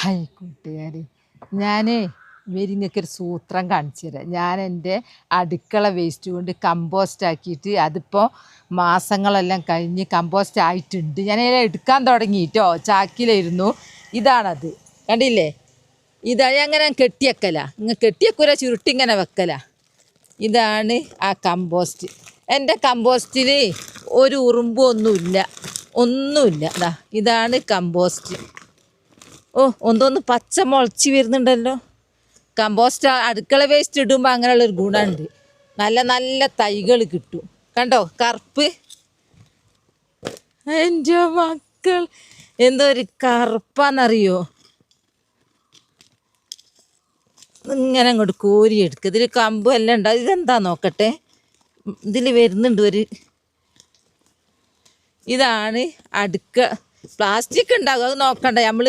Hi കൂട്ടുകാരി, ഞാൻ ഇവർക്കൊരു സൂത്രം കാണിച്ചു തരാം. ഞാൻ എൻ്റെ അടുക്കള വേസ്റ്റ് കൊണ്ട് കമ്പോസ്റ്റ് ആക്കിയിട്ട് അതിപ്പോൾ മാസങ്ങളെല്ലാം കഴിഞ്ഞ് കമ്പോസ്റ്റ് ആയിട്ടുണ്ട്. ഞാനെല്ലാം എടുക്കാൻ തുടങ്ങിയിട്ടോ, ചാക്കിലായിരുന്നു. ഇതാണത്, കണ്ടില്ലേ? ഇതാ അങ്ങനെ കെട്ടിയക്കല, ഇങ്ങനെ കെട്ടിയക്കൂല, ചുരുട്ടിങ്ങനെ വെക്കല. ഇതാണ് ആ കമ്പോസ്റ്റ്. എൻ്റെ കമ്പോസ്റ്റിൽ ഒരു ഉറുമ്പും ഒന്നുമില്ല. ഇതാണ് കമ്പോസ്റ്റ്. ഓ, ഒന്നൊന്ന് പച്ച മുളച്ച് വരുന്നുണ്ടല്ലോ. കമ്പോസ്റ്റ് അടുക്കള വേസ്റ്റ് ഇടുമ്പോൾ അങ്ങനെയുള്ളൊരു ഗുണമുണ്ട്. നല്ല നല്ല തൈകൾ കിട്ടും. കണ്ടോ കറുപ്പ്? എൻ്റെ മക്കൾ എന്തോ ഒരു കറുപ്പാന്നറിയോ. ഇങ്ങനെ അങ്ങോട്ട് കോരിയെടുക്കുക. ഇതിൽ കമ്പും എല്ലാം ഉണ്ടാവും. ഇതെന്താ നോക്കട്ടെ, ഇതിൽ വരുന്നുണ്ട് ഒരു. ഇതാണ് പ്ലാസ്റ്റിക് ഉണ്ടാകും, അത് നോക്കണ്ട. നമ്മൾ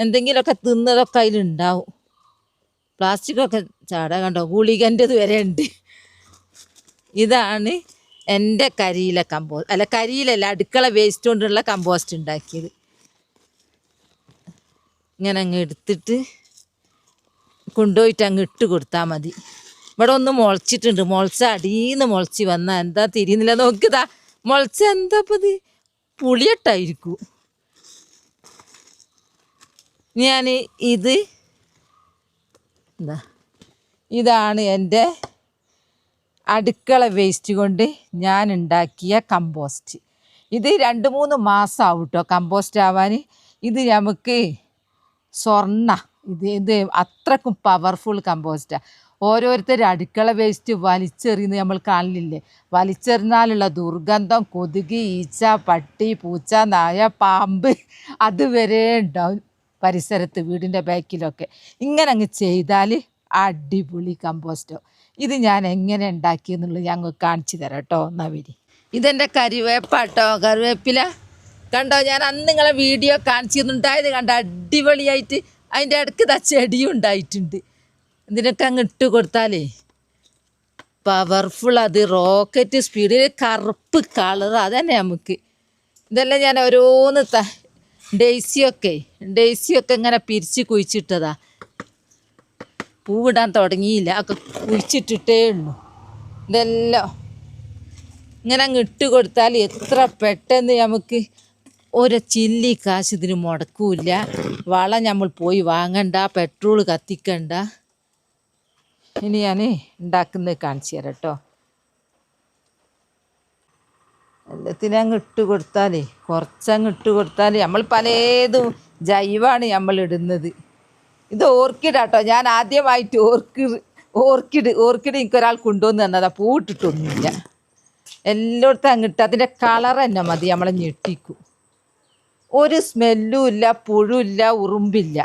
എന്തെങ്കിലുമൊക്കെ തിന്നതൊക്കെ അതിലുണ്ടാവും. പ്ലാസ്റ്റിക്കൊക്കെ ചാടാ കണ്ടോ, ഗുളികൻ്റെത് വരെ ഉണ്ട്. ഇതാണ് എൻ്റെ കരിയിലല്ല, അടുക്കള വേസ്റ്റ് കൊണ്ടുള്ള കമ്പോസ്റ്റ് ഉണ്ടാക്കിയത്. ഇങ്ങനെ അങ്ങ് എടുത്തിട്ട് കൊണ്ടുപോയിട്ട് അങ്ങ് ഇട്ട് കൊടുത്താൽ മതി. ഇവിടെ ഒന്ന് മുളച്ചിട്ടുണ്ട്. മുളച്ച അടിയിന്ന് മുളച്ച് വന്നാൽ എന്താ തിരിയുന്നില്ല. നോക്കിതാ മുളച്ച എന്താ ഇപ്പം ഇത്? പുളിയട്ടായിരിക്കും. ഞാൻ ഇതാണ് എൻ്റെ അടുക്കള വേസ്റ്റ് കൊണ്ട് ഞാൻ ഉണ്ടാക്കിയ കമ്പോസ്റ്റ്. ഇത് 2-3 മാസമാവും കേട്ടോ കമ്പോസ്റ്റ് ആവാൻ. ഇത് നമുക്ക് ഇത് അത്രക്കും പവർഫുൾ കമ്പോസ്റ്റാണ്. ഓരോരുത്തർ അടുക്കള വേസ്റ്റ് വലിച്ചെറിയുന്നത് നമ്മൾ കാണില്ലേ? വലിച്ചെറിഞ്ഞാലുള്ള ദുർഗന്ധം, കൊതുക്, ഈച്ച, പട്ടി, പൂച്ച, നായ, പാമ്പ് അതുവരെ ഉണ്ടാവും പരിസരത്ത്, വീടിൻ്റെ ബാക്കിലൊക്കെ. ഇങ്ങനെ അങ്ങ് ചെയ്താൽ അടിപൊളി കമ്പോസ്റ്റോ. ഇത് ഞാൻ എങ്ങനെ ഉണ്ടാക്കിയെന്നുള്ളത് ഞങ്ങൾ കാണിച്ചു തരാം കേട്ടോ. എന്നാ വരി. ഇതെൻ്റെ കറിവേപ്പാട്ടോ, കറിവേപ്പില കണ്ടോ. ഞാൻ അന്ന് നിങ്ങളെ വീഡിയോ കാണിച്ചിരുന്നുണ്ടായത് കണ്ടോ, അടിപൊളിയായിട്ട്. അതിൻ്റെ ഇടയ്ക്ക് ചെടിയും ഉണ്ടായിട്ടുണ്ട്. ഇതിനൊക്കെ അങ്ങ് ഇട്ട് കൊടുത്താലേ പവർഫുൾ. അത് റോക്കറ്റ് സ്പീഡിൽ കറുപ്പ് കളർ അതന്നെ നമുക്ക്. ഇതെല്ലാം ഞാൻ ഓരോന്ന് ഡെയ്സിയൊക്കെ ഇങ്ങനെ പിരിച്ച് കുഴിച്ചിട്ടതാ. പൂവിടാൻ തുടങ്ങിയില്ല, ഒക്കെ കുഴിച്ചിട്ടിട്ടേ ഉള്ളൂ. ഇതെല്ലാം ഇങ്ങനെ അങ്ങ് ഇട്ട് കൊടുത്താൽ എത്ര പെട്ടെന്ന് നമുക്ക് ഒരു ചില്ലി കാശ് ഇതിന് മുടക്കൂല. വളം നമ്മൾ പോയി വാങ്ങണ്ട, പെട്രോൾ കത്തിക്കണ്ട. ഇനി ഞാൻ ഉണ്ടാക്കുന്നത് കാണിച്ചു തരാം കേട്ടോ. എല്ലാത്തിനും അങ്ങ് ഇട്ട് കൊടുത്താൽ, കുറച്ചങ്ങ് ഇട്ട് കൊടുത്താൽ, നമ്മൾ പലതും ജൈവമാണ് നമ്മൾ ഇടുന്നത്. ഇത് ഓർക്കിഡാട്ടോ. ഞാൻ ആദ്യമായിട്ട് ഓർക്കിഡ് എനിക്കൊരാൾ കൊണ്ടുവന്ന് തന്നതാ. പൂവിട്ടിട്ടൊന്നുമില്ല. എല്ലായിടത്തും അങ്ങിട്ട് അതിൻ്റെ കളർ തന്നെ മതി, നമ്മളെ ഞെട്ടിക്കും. ഒരു സ്മെല്ലും ഇല്ല, പുഴുവില്ല, ഉറുമ്പില്ല.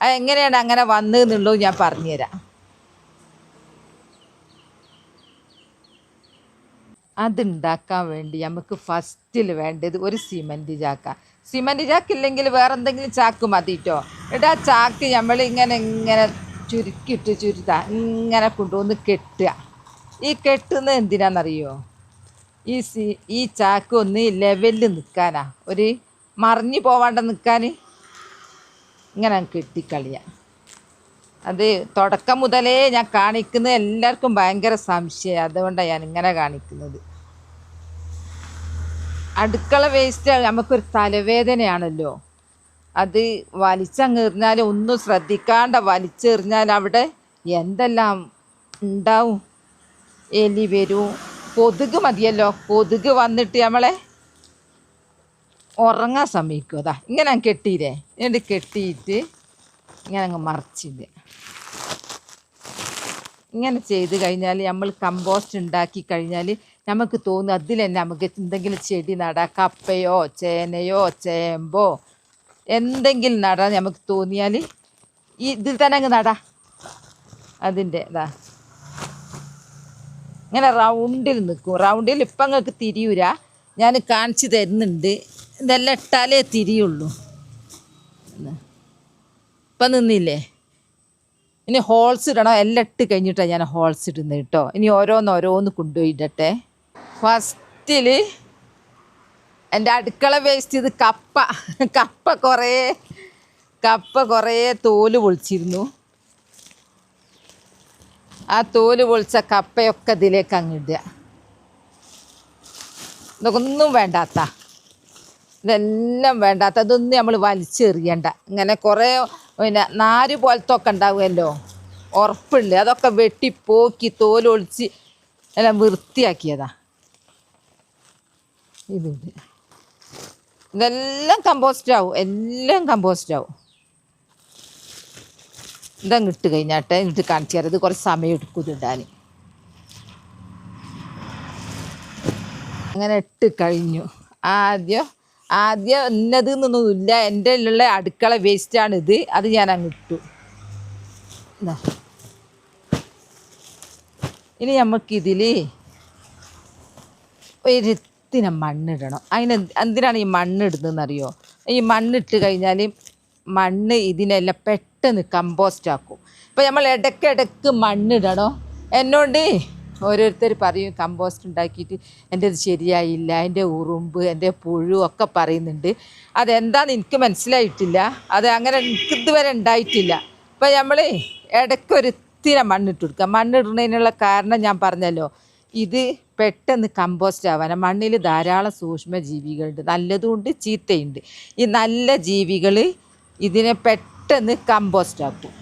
അതെങ്ങനെയാണ് അങ്ങനെ വന്നതെന്നുള്ളത് ഞാൻ പറഞ്ഞുതരാം. അതുണ്ടാക്കാൻ വേണ്ടി നമുക്ക് ഫസ്റ്റിൽ വേണ്ടത് ഒരു സിമൻറ്റ് ചാക്ക. സിമൻറ്റ് ചാക്കില്ലെങ്കിൽ വേറെ എന്തെങ്കിലും ചാക്ക് മതി കേട്ടോ. എന്നിട്ട് ആ ചാക്ക് നമ്മൾ ഇങ്ങനെ ചുരുത്താ ഇങ്ങനെ കൊണ്ടുവന്ന് കെട്ടുക. ഈ കെട്ടുന്നത് എന്തിനാണെന്നറിയോ? ഈ ചാക്ക് ഒന്ന് ലെവലിൽ നിൽക്കാനാ, ഒരു മറിഞ്ഞു പോവാണ്ട് നിൽക്കാൻ ഇങ്ങനെ കെട്ടിക്കളിയാ. അത് തുടക്കം മുതലേ ഞാൻ കാണിക്കുന്നത് എല്ലാവർക്കും ഭയങ്കര സംശയം. അതുകൊണ്ടാണ് ഞാൻ ഇങ്ങനെ കാണിക്കുന്നത്. അടുക്കള വേസ്റ്റ് നമുക്കൊരു തലവേദനയാണല്ലോ. അത് വലിച്ചെറിഞ്ഞാൽ, ഒന്നും ശ്രദ്ധിക്കാണ്ട് വലിച്ചെറിഞ്ഞാൽ അവിടെ എന്തെല്ലാം ഉണ്ടാവും. എലി വരും, കൊതുക് മതിയല്ലോ. കൊതുക് വന്നിട്ട് നമ്മളെ ഉറങ്ങാൻ സമ്മതിക്കും. അതാ ഇങ്ങനെ കെട്ടിയില്ലേ, എന്നിട്ട് കെട്ടിയിട്ട് ഇങ്ങനെ അങ്ങ് മറിച്ചില്ല. ഇങ്ങനെ ചെയ്ത് കഴിഞ്ഞാൽ നമ്മൾ കമ്പോസ്റ്റ് ഉണ്ടാക്കി കഴിഞ്ഞാൽ നമുക്ക് തോന്നും അതിൽ തന്നെ നമുക്ക് എന്തെങ്കിലും ചെടി നടാം. കപ്പയോ ചേനയോ ചേമ്പോ എന്തെങ്കിലും നടാൻ നമുക്ക് തോന്നിയാൽ ഇതിൽ തന്നെ അങ്ങ് നടാം. അതിൻ്റെ ഇങ്ങനെ റൗണ്ടിൽ നിൽക്കും. റൗണ്ടിൽ ഇപ്പം നിങ്ങൾക്ക് തിരിയൂല, ഞാൻ കാണിച്ചു തരുന്നുണ്ട്. ഇതെല്ലാം ഇട്ടാലേ തിരിയുള്ളൂ. ഇപ്പം നിന്നില്ലേ? ഇനി ഹോൾസ് ഇടണം. എല്ലാം ഇട്ട് കഴിഞ്ഞിട്ടാണ് ഞാൻ ഹോൾസ് ഇടുന്നത് കേട്ടോ. ഇനി ഓരോന്ന് കൊണ്ടുപോയിടട്ടെ. ഫസ്റ്റിൽ എൻ്റെ അടുക്കള വേസ്റ്റ് ഇത് കപ്പ കുറേ കപ്പ കുറേ തോല് പൊളിച്ചിരുന്നു. ആ തോല് പൊളിച്ച കപ്പയൊക്കെ ഇതിലേക്ക് അങ്ങ് ഇടുക. ഇതൊക്കെ ഒന്നും വേണ്ടാത്ത, ഇതെല്ലാം വേണ്ടാത്ത, ഇതൊന്നും നമ്മൾ വലിച്ചെറിയണ്ട. ഇങ്ങനെ കുറേ പിന്നെ നാര് പോലത്തെ ഒക്കെ ഉണ്ടാവുമല്ലോ, ഉറപ്പുണ്ട്, അതൊക്കെ വെട്ടിപ്പോക്കി തോലൊളിച്ച് എല്ലാം വൃത്തിയാക്കിയതാ. ഇതെല്ലാം കമ്പോസ്റ്റ് ആവും, എല്ലാം കമ്പോസ്റ്റ് ആവും. ഇതങ്ങ് ഇട്ട് കഴിഞ്ഞാട്ടെ ഇട്ട് കാണിച്ചു തരാം. ഇത് കുറച്ച് സമയം എടുക്കും ഇടാൻ. അങ്ങനെ ഇട്ട് കഴിഞ്ഞു. ആദ്യം ഇന്നതെന്നൊന്നുമില്ല, എൻ്റെ ഉള്ള അടുക്കള വേസ്റ്റാണിത്. അത് ഞാൻ അങ്ങ് ഇട്ടു. ഇനി നമുക്കിതിൽ ഒരിത്തിനെ മണ്ണിടണം. എന്തിനാണ് ഈ മണ്ണിടുന്നതെന്നറിയോ? ഈ മണ്ണിട്ട് കഴിഞ്ഞാൽ മണ്ണ് ഇതിനെല്ലാം പെട്ടെന്ന് കമ്പോസ്റ്റ് ആക്കും. ഇപ്പം നമ്മൾ ഇടയ്ക്കിടയ്ക്ക് മണ്ണിടണോ. എന്നോട് ഓരോരുത്തർ പറയും കമ്പോസ്റ്റ് ഉണ്ടാക്കിയിട്ട് എൻ്റെ ഇത് ശരിയായില്ല, എൻ്റെ ഉറുമ്പ്, എൻ്റെ പുഴു ഒക്കെ പറയുന്നുണ്ട്. അതെന്താണെന്ന് എനിക്ക് മനസ്സിലായിട്ടില്ല. അത് അങ്ങനെ എനിക്ക് ഇതുവരെ ഉണ്ടായിട്ടില്ല. അപ്പം നമ്മൾ ഇടയ്ക്കൊരിത്തിരി മണ്ണിട്ട് കൊടുക്കുക. മണ്ണിടുന്നതിനുള്ള കാരണം ഞാൻ പറഞ്ഞല്ലോ, ഇത് പെട്ടെന്ന് കമ്പോസ്റ്റ് ആവാൻ. മണ്ണിൽ ധാരാളം സൂക്ഷ്മജീവികളുണ്ട്, നല്ലതുമുണ്ട് ചീത്തയുണ്ട്. ഈ നല്ല ജീവികൾ ഇതിനെ പെട്ടെന്ന് കമ്പോസ്റ്റ് ആക്കും.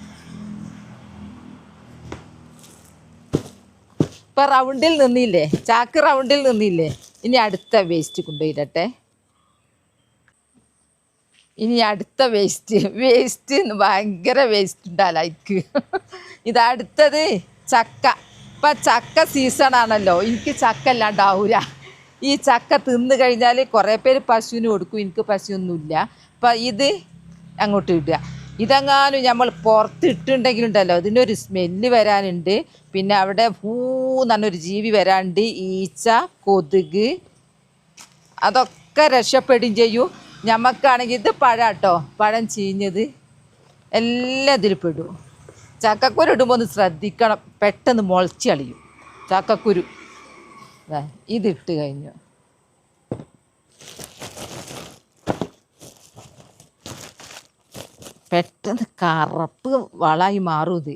ഇപ്പം റൗണ്ടിൽ നിന്നില്ലേ, ചാക്ക് റൗണ്ടിൽ നിന്നില്ലേ. ഇനി അടുത്ത വേസ്റ്റ് കൊണ്ടുപോയിട്ടെ. ഇനി അടുത്ത വേസ്റ്റ് ഭയങ്കര വേസ്റ്റ് ഉണ്ടാവില്ല എനിക്ക്. ഇതടുത്തത് ചക്ക. ഇപ്പം ചക്ക സീസണാണല്ലോ, എനിക്ക് ചക്ക അല്ലാണ്ടാവൂല. ഈ ചക്ക തിന്ന് കഴിഞ്ഞാൽ കുറേ പേര് പശുവിന് കൊടുക്കും, എനിക്ക് പശുവൊന്നുമില്ല. അപ്പം ഇത് അങ്ങോട്ട് ഇടുക. ഇതെങ്ങാനും നമ്മൾ പുറത്തിട്ടുണ്ടെങ്കിലുണ്ടല്ലോ ഇതിനൊരു സ്മെല്ല് വരാനുണ്ട്. പിന്നെ അവിടെ നല്ലൊരു ജീവി വരാനുണ്ട്, ഈച്ച, കൊതുക്, അതൊക്കെ രക്ഷപ്പെടുകയും ചെയ്യും. ഞമ്മക്കാണെങ്കിൽ ഇത് പഴാട്ടോ, പഴം ചീഞ്ഞത് എല്ലാം ഇതിൽ പെടും. ചക്കക്കുരു ഇടുമ്പോൾ ഒന്ന് ശ്രദ്ധിക്കണം, പെട്ടെന്ന് മുളച്ച് കളിയും ചക്കക്കുരു. ഇതിട്ട് കഴിഞ്ഞു. പെട്ടെന്ന് കറുപ്പ് വളമായി മാറും ഇത്.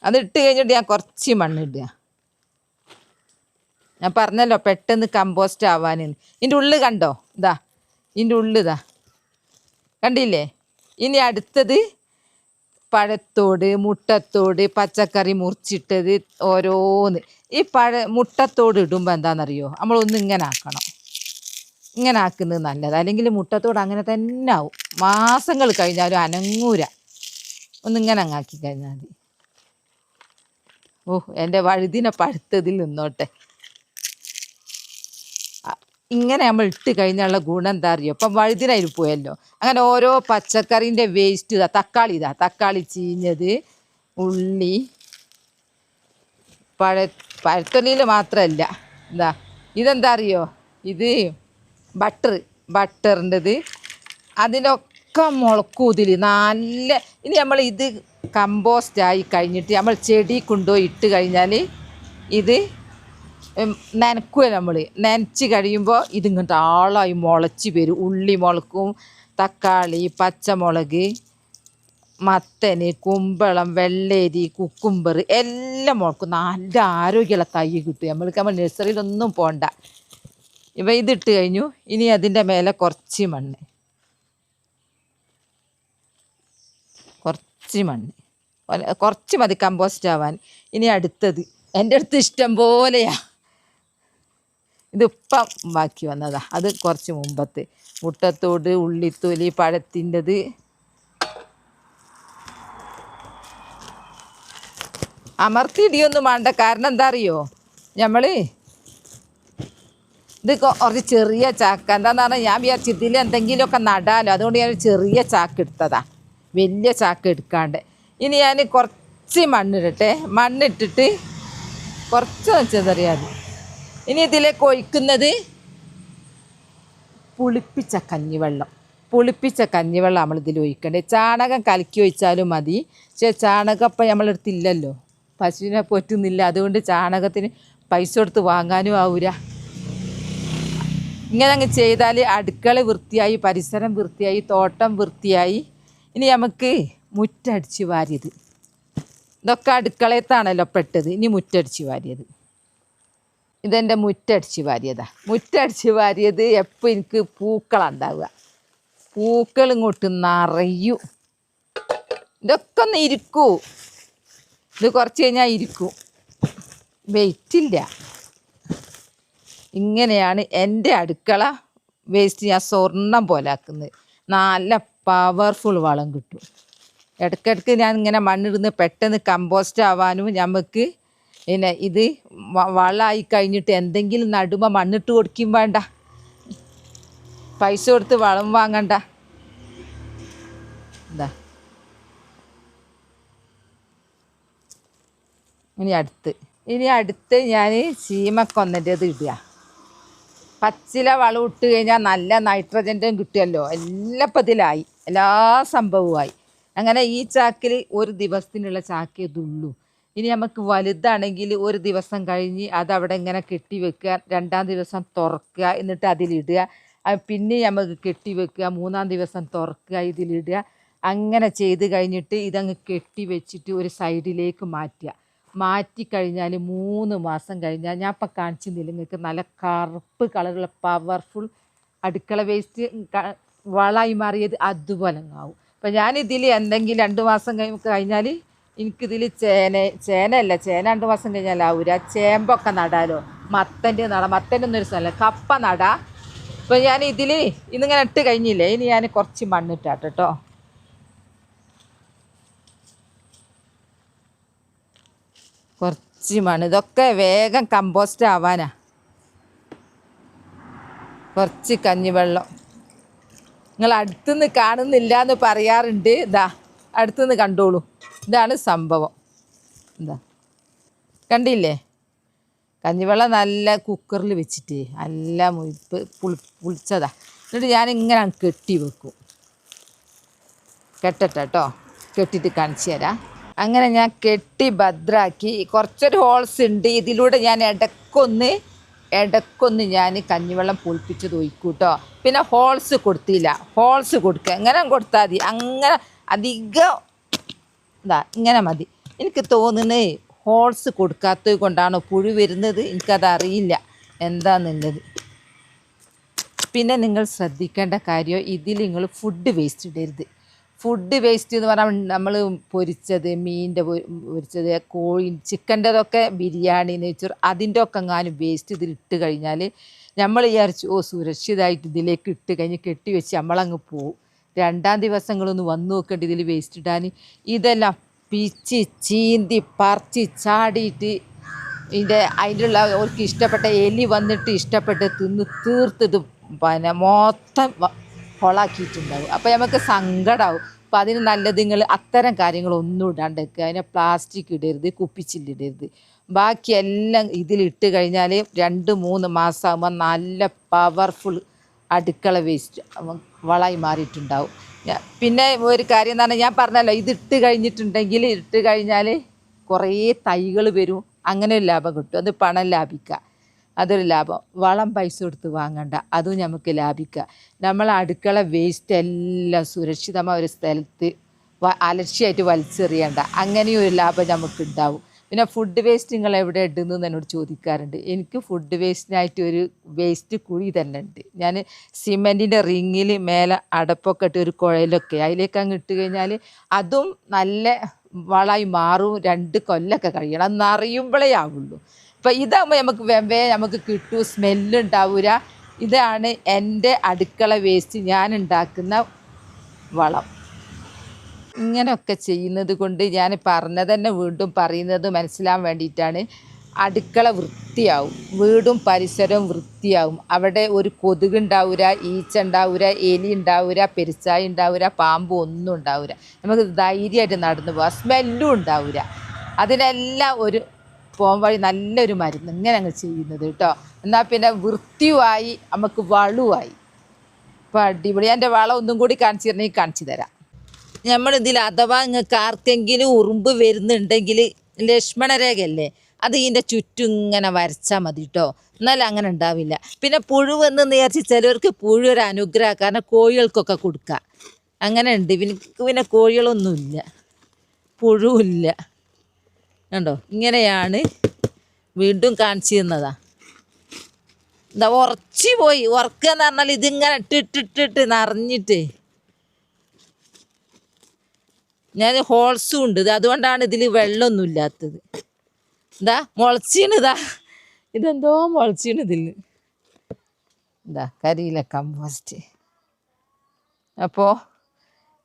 അതിട്ട് കഴിഞ്ഞിട്ട് ഞാൻ കുറച്ച് മണ്ണിടുക. ഞാൻ പറഞ്ഞല്ലോ പെട്ടെന്ന് കമ്പോസ്റ്റ് ആവാൻ. ഇതിൻ്റെ ഉള്ളിൽ കണ്ടോ, ഇതാ ഇതിൻ്റെ ഉള്ളിതാ കണ്ടില്ലേ. ഇനി അടുത്തത് പഴത്തോട്, മുട്ടത്തോട്, പച്ചക്കറി മുറിച്ചിട്ടത് ഓരോന്ന്. ഈ മുട്ടത്തോട് ഇടുമ്പോൾ എന്താണെന്നറിയോ, നമ്മളൊന്ന് ഇങ്ങനെ ആക്കണം. ഇങ്ങനെ ആക്കുന്നത് നല്ലത്. അല്ലെങ്കിൽ മുട്ടത്തോട് അങ്ങനെ തന്നെ ആവും, മാസങ്ങൾ കഴിഞ്ഞാലും അനങ്ങൂര. ഒന്നിങ്ങനെ അങ്ങാക്കി കഴിഞ്ഞാൽ മതി. എൻ്റെ വഴുതിനെ പഴുത്തതിൽ നിന്നോട്ടെ. ഇങ്ങനെ നമ്മൾ ഇട്ട് കഴിഞ്ഞുള്ള ഗുണം എന്താ അറിയോ, ഇപ്പം വഴുതിനായി പോയല്ലോ. അങ്ങനെ ഓരോ പച്ചക്കറീൻ്റെ വേസ്റ്റ് തക്കാളി ചീഞ്ഞത്, ഉള്ളി, പഴത്തൊലിയിൽ മാത്രമല്ല, ഇതെന്താ അറിയോ, ഇത് ബട്ടറിൻ്റെത്. അതിനൊക്കെ മുളക്കൂതിൽ നല്ല. ഇനി നമ്മൾ ഇത് കമ്പോസ്റ്റായി കഴിഞ്ഞിട്ട് നമ്മൾ ചെടി കൊണ്ടുപോയി ഇട്ട് കഴിഞ്ഞാൽ ഇത് നനയ്ക്കുക. നമ്മൾ നനച്ച് കഴിയുമ്പോൾ ഇതിങ്ങോട്ട് ആളായി മുളച്ച് വരും. ഉള്ളി മുളക്കും, തക്കാളി, പച്ചമുളക്, മത്തന്, കുമ്പളം, വെള്ളരി, കുക്കുംബർ എല്ലാം മുളക്കും. നല്ല ആരോഗ്യമുള്ള തൈ കിട്ടും നമ്മൾ നഴ്സറിയിലൊന്നും പോകണ്ട. ഇപ്പം ഇതിട്ട് കഴിഞ്ഞു. ഇനി അതിൻ്റെ മേലെ കുറച്ച് മണ്ണ് കുറച്ച് മതി കമ്പോസ്റ്റ് ആവാൻ. ഇനി അടുത്തത് എൻ്റെ അടുത്ത് ഇഷ്ടം പോലെയാ. ഇതിപ്പം ബാക്കി വന്നതാ, അത് കുറച്ച് മുമ്പത്ത്. മുട്ടത്തോട്, ഉള്ളിത്തൊലി, പഴത്തിൻ്റെത്. അമർത്തിയിടിയൊന്നും വേണ്ട. കാരണം എന്താ അറിയോ, നമ്മൾ ഇത് കുറച്ച് ചെറിയ ചാക്ക. എന്താണെന്ന് പറഞ്ഞാൽ ഞാൻ വിചാരിച്ചു ഇതിൽ എന്തെങ്കിലുമൊക്കെ നടാലോ, അതുകൊണ്ട് ഞാൻ ചെറിയ ചാക്ക് എടുത്തതാ, വലിയ ചാക്ക് എടുക്കാണ്ട്. ഇനി ഞാൻ കുറച്ച് മണ്ണിടട്ടെ. മണ്ണിട്ടിട്ട് കുറച്ച് വെച്ചതറിയാതെ. ഇനി ഇതിലേക്ക് ഒഴിക്കുന്നത് പുളിപ്പിച്ച കഞ്ഞിവെള്ളം നമ്മൾ ഇതിൽ ഒഴിക്കണ്ടേ. ചാണകം കലക്കി ഒഴിച്ചാലും മതി. പക്ഷേ ചാണകം ഇപ്പം നമ്മളെടുത്തില്ലല്ലോ, പശുവിനെ പോറ്റുന്നില്ല. അതുകൊണ്ട് ചാണകത്തിന് പൈസ കൊടുത്ത് വാങ്ങാനും ആവൂല. ഇങ്ങനെ അങ്ങ് ചെയ്താൽ അടുക്കള വൃത്തിയായി, പരിസരം വൃത്തിയായി, തോട്ടം വൃത്തിയായി. ഇനി നമുക്ക് മുറ്റടിച്ച് വാരിയത്, ഇതൊക്കെ അടുക്കളയത്താണല്ലോ പെട്ടത്. ഇനി മുറ്റടിച്ച് വാരിയത്, ഇതെൻ്റെ മുറ്റടിച്ച് വാരിയതാ. മുറ്റടിച്ച് വാരിയത് എപ്പോൾ എനിക്ക് പൂക്കളുണ്ടാവുക, പൂക്കൾ ഇങ്ങോട്ട് നിറയും. ഇതൊക്കെ ഒന്ന് ഇരിക്കൂ, ഇത് കുറച്ച് കഴിഞ്ഞാൽ ഇരിക്കും, വെയിറ്റില്ല. ഇങ്ങനെയാണ് എൻ്റെ അടുക്കള വേസ്റ്റ് ഞാൻ സ്വർണ്ണം പോലെ ആക്കുന്നത്. നല്ല പവർഫുൾ വളം കിട്ടും. ഇടയ്ക്കിടയ്ക്ക് ഞാൻ ഇങ്ങനെ മണ്ണിടുന്ന് പെട്ടെന്ന് കമ്പോസ്റ്റ് ആവാനും നമുക്ക് പിന്നെ ഇത് വളമായി കഴിഞ്ഞിട്ട് എന്തെങ്കിലും നടുമ്പോൾ മണ്ണിട്ട് കൊടുക്കും വേണ്ട, പൈസ കൊടുത്ത് വളം വാങ്ങണ്ട. എന്താ ഇനി അടുത്ത് ഞാൻ ചീമക്കൊന്നൻ്റെത് ഇടുക. പച്ചില വളം ഇട്ട് കഴിഞ്ഞാൽ നല്ല നൈട്രജൻ്റെയും കിട്ടുമല്ലോ. എല്ലാപ്പത്തിലായി, എല്ലാ സംഭവമായി. അങ്ങനെ ഈ ചാക്കിൽ ഒരു ദിവസത്തിനുള്ള ചാക്കേ ഇതുള്ളൂ. ഇനി നമുക്ക് വലുതാണെങ്കിൽ ഒരു ദിവസം കഴിഞ്ഞ് അതവിടെ ഇങ്ങനെ കെട്ടി വെക്കുക, രണ്ടാം ദിവസം തുറക്കുക, എന്നിട്ട് അതിലിടുക, പിന്നെ നമുക്ക് കെട്ടി വെക്കുക, മൂന്നാം ദിവസം തുറക്കുക, ഇതിലിടുക. അങ്ങനെ ചെയ്ത് കഴിഞ്ഞിട്ട് ഇതങ്ങ് കെട്ടി വെച്ചിട്ട് ഒരു സൈഡിലേക്ക് മാറ്റിക്കഴിഞ്ഞാൽ 3 മാസം കഴിഞ്ഞാൽ ഞാൻ ഇപ്പം കാണിച്ചിരുന്നില്ല നിങ്ങൾക്ക്, നല്ല കറുപ്പ് കളറുള്ള പവർഫുൾ അടുക്കള വേസ്റ്റ് വളമായി മാറിയത് അതുപോലെ ആവും. അപ്പം ഞാനിതിൽ എന്തെങ്കിലും 2 മാസം കഴിഞ്ഞാൽ എനിക്കിതിൽ ചേന 2 മാസം കഴിഞ്ഞാലാവൂല, ചേമ്പൊക്കെ നടാലോ, മത്തൻ്റെ നടാം, മത്തനൊന്നൊരു സ്ഥലം, കപ്പ നടാം. അപ്പം ഞാൻ ഇതിൽ ഇന്നിങ്ങനെ ഇട്ട് കഴിഞ്ഞില്ലേ, ഇനി ഞാൻ കുറച്ച് മണ്ണിട്ടാട്ടോ. കുറച്ച് മണ്ണ്, ഇതൊക്കെ വേഗം കമ്പോസ്റ്റ് ആവാനാ. കുറച്ച് കഞ്ഞിവെള്ളം, നിങ്ങൾ അടുത്തുനിന്ന് കാണുന്നില്ല എന്ന് പറയാറുണ്ട്, ഇതാ അടുത്തുനിന്ന് കണ്ടോളൂ. ഇതാണ് സംഭവം, എന്താ കണ്ടില്ലേ? കഞ്ഞിവെള്ളം നല്ല കുക്കറിൽ വെച്ചിട്ട് നല്ല പുളിച്ചതാ. എന്നിട്ട് ഞാനിങ്ങനെ കെട്ടി വെക്കും. കെട്ടട്ടോ, കെട്ടിയിട്ട് കാണിച്ചു തരാം. അങ്ങനെ ഞാൻ കെട്ടി ഭദ്രാക്കി. കുറച്ചൊരു ഹോൾസ് ഉണ്ട്, ഇതിലൂടെ ഞാൻ ഇടക്കൊന്ന് ഞാൻ കഞ്ഞിവെള്ളം പുളിപ്പിച്ചത് ഒഴിക്കും കേട്ടോ. പിന്നെ ഹോൾസ് കൊടുത്തില്ല, ഹോൾസ് കൊടുക്കുക, എങ്ങനെ കൊടുത്താൽ മതി, അങ്ങനെ അധികം ഇങ്ങനെ മതി. എനിക്ക് തോന്നുന്നത് ഹോൾസ് കൊടുക്കാത്തത് കൊണ്ടാണോ പുഴു വരുന്നത്, എനിക്കതറിയില്ല എന്താണെന്നുള്ളത്. പിന്നെ നിങ്ങൾ ശ്രദ്ധിക്കേണ്ട കാര്യം, ഇതിൽ നിങ്ങൾ ഫുഡ് വേസ്റ്റ് ഇടരുത്. ഫുഡ് വേസ്റ്റ് എന്ന് പറഞ്ഞാൽ നമ്മൾ പൊരിച്ചത്, മീനിൻ്റെ പൊരിച്ചത്, കോഴി ചിക്കൻ്റെതൊക്കെ, ബിരിയാണി, നെയ്ച്ചോറ്, അതിൻ്റെ ഒക്കെ എങ്ങാനും വേസ്റ്റ് ഇതിലിട്ട് കഴിഞ്ഞാൽ നമ്മൾ വിചാരിച്ചു സുരക്ഷിതമായിട്ട് ഇതിലേക്ക് ഇട്ട് കഴിഞ്ഞ് കെട്ടി വെച്ച് നമ്മളങ്ങ് പോവും. 2-ാം ദിവസങ്ങളൊന്ന് വന്ന് നോക്കേണ്ട ഇതിൽ വേസ്റ്റ് ഇടാൻ. ഇതെല്ലാം പിച്ച് ചീന്തി പറിച്ച് ചാടിയിട്ട് അതിൻ്റെ അവർക്ക് ഇഷ്ടപ്പെട്ട എലി വന്നിട്ട് ഇഷ്ടപ്പെട്ട് തിന്ന് തീർത്തിട്ട് പിന്നെ മൊത്തം കൊളാക്കിയിട്ടുണ്ടാവും. അപ്പോൾ നമുക്ക് സങ്കടമാവും. അപ്പോൾ അതിന് നല്ലത് നിങ്ങൾ അത്തരം കാര്യങ്ങളൊന്നും ഇടാണ്ട് വെക്കുക. അതിനെ പ്ലാസ്റ്റിക് ഇടരുത്, കുപ്പിച്ചില്ലിടരുത്. ബാക്കിയെല്ലാം ഇതിലിട്ട് കഴിഞ്ഞാൽ 2-3 മാസമാകുമ്പോൾ നല്ല പവർഫുൾ അടുക്കള വേസ്റ്റ് വളമായി മാറിയിട്ടുണ്ടാവും. പിന്നെ ഒരു കാര്യം എന്ന് പറഞ്ഞാൽ, ഞാൻ പറഞ്ഞല്ലോ, ഇതിട്ട് കഴിഞ്ഞാൽ കുറേ തൈകൾ വരും, അങ്ങനെ ഒരു ലാഭം കിട്ടും. അത് പണം ലാഭിക്കുക, അതൊരു ലാഭം. വളം പൈസ കൊടുത്ത് വാങ്ങണ്ട, അതും നമുക്ക് ലാഭിക്കുക. നമ്മൾ അടുക്കള വേസ്റ്റ് എല്ലാം സുരക്ഷിതമായ ഒരു സ്ഥലത്ത് അലക്ഷ്യമായിട്ട് വലിച്ചെറിയണ്ട, അങ്ങനെയും ഒരു ലാഭം നമുക്ക് ഉണ്ടാവും. പിന്നെ ഫുഡ് വേസ്റ്റ് നിങ്ങൾ എവിടെ ഇടുന്നു എന്നോട് ചോദിക്കാറുണ്ട്. എനിക്ക് ഫുഡ് വേസ്റ്റിനായിട്ട് ഒരു വേസ്റ്റ് കുഴി തന്നെ ഉണ്ട്. ഞാൻ സിമെൻറ്റിൻ്റെ റിങ്ങിൽ മേലെ അടപ്പൊക്കെ ഇട്ട് ഒരു കുഴലൊക്കെ അതിലേക്ക് അങ്ങ് ഇട്ട് കഴിഞ്ഞാൽ അതും നല്ല വളമായി മാറും. 2 കൊല്ലമൊക്കെ കഴിയണം, അത് നിറയുമ്പോഴേ ആവുള്ളൂ. ഇപ്പം ഇതാകുമ്പോൾ നമുക്ക് കിട്ടും, സ്മെല്ലുണ്ടാവില്ല. ഇതാണ് എൻ്റെ അടുക്കള വേസ്റ്റ് ഞാൻ ഉണ്ടാക്കുന്ന വളം. ഇങ്ങനെയൊക്കെ ചെയ്യുന്നത് കൊണ്ട് ഞാൻ പറഞ്ഞത് തന്നെ വീണ്ടും പറയുന്നത് മനസ്സിലാൻ വേണ്ടിയിട്ടാണ്. അടുക്കള വൃത്തിയാവും, വീടും പരിസരവും വൃത്തിയാവും. അവിടെ ഒരു കൊതുകുണ്ടാവില്ല, ഈച്ച ഉണ്ടാവില്ല, എലി ഉണ്ടാവില്ല, പെരുച്ചായി ഉണ്ടാവില്ല, പാമ്പ് ഒന്നും ഉണ്ടാവില്ല. നമുക്ക് ധൈര്യമായിട്ട് നടന്നു പോകാം, സ്മെല്ലും ഉണ്ടാവില്ല. അതിനെല്ലാം ഒരു പോകാൻ വഴി നല്ലൊരു മരുന്ന് ഇങ്ങനെ അങ്ങ് ചെയ്യുന്നത് കേട്ടോ. എന്നാൽ പിന്നെ വൃത്തിയുമായി, നമുക്ക് വളവുമായി. അപ്പോൾ അടിപൊളി. എൻ്റെ വളം ഒന്നും കൂടി കാണിച്ചു തരാം. നമ്മളിതിൽ അഥവാ നിങ്ങൾക്ക് ആർക്കെങ്കിലും ഉറുമ്പ് വരുന്നുണ്ടെങ്കിൽ ലക്ഷ്മണരേഖയല്ലേ, അത് ഇതിൻ്റെ ചുറ്റും ഇങ്ങനെ വരച്ചാൽ മതി കേട്ടോ, എന്നാലും അങ്ങനെ ഉണ്ടാവില്ല. പിന്നെ പുഴുവെന്ന് വിചാരിച്ച് ചിലവർക്ക് പുഴു ഒരു അനുഗ്രഹം, കാരണം കോഴികൾക്കൊക്കെ കൊടുക്കുക. അങ്ങനെ ഉണ്ട്. എനിക്ക് പിന്നെ കോഴികളൊന്നുമില്ല, പുഴുവില്ല. കണ്ടോ, ഇങ്ങനെയാണ്. വീണ്ടും കാണിച്ചു തന്നതാ. എന്താ ഉറച്ചു പോയി. ഉറക്കുക എന്ന് പറഞ്ഞാൽ ഇതിങ്ങനെ ഇട്ടിട്ടിട്ടിട്ട് നിറഞ്ഞിട്ട് ഞാൻ ഹോൾസും ഉണ്ട്. ഇത് അതുകൊണ്ടാണ് ഇതിൽ വെള്ളമൊന്നും ഇല്ലാത്തത്. ഇതാ മുളച്ചീണിതാ, ഇതെന്തോ മുളച്ചീണ് ഇതിൽ. ഇതാ കരിയില കമ്പോസ്റ്റ്. അപ്പോൾ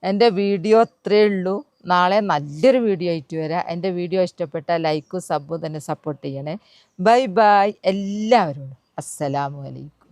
എൻ്റെ വീഡിയോ ഇത്രയേ ഉള്ളൂ. നാളെ നല്ലൊരു വീഡിയോ ആയിട്ട് വരാം. എൻ്റെ വീഡിയോ ഇഷ്ടപ്പെട്ടാൽ ലൈക്കും സബ്ബും തന്നെ സപ്പോർട്ട് ചെയ്യണേ. ബൈ ബൈ എല്ലാവരോടും. അസ്സലാമു അലൈക്കും.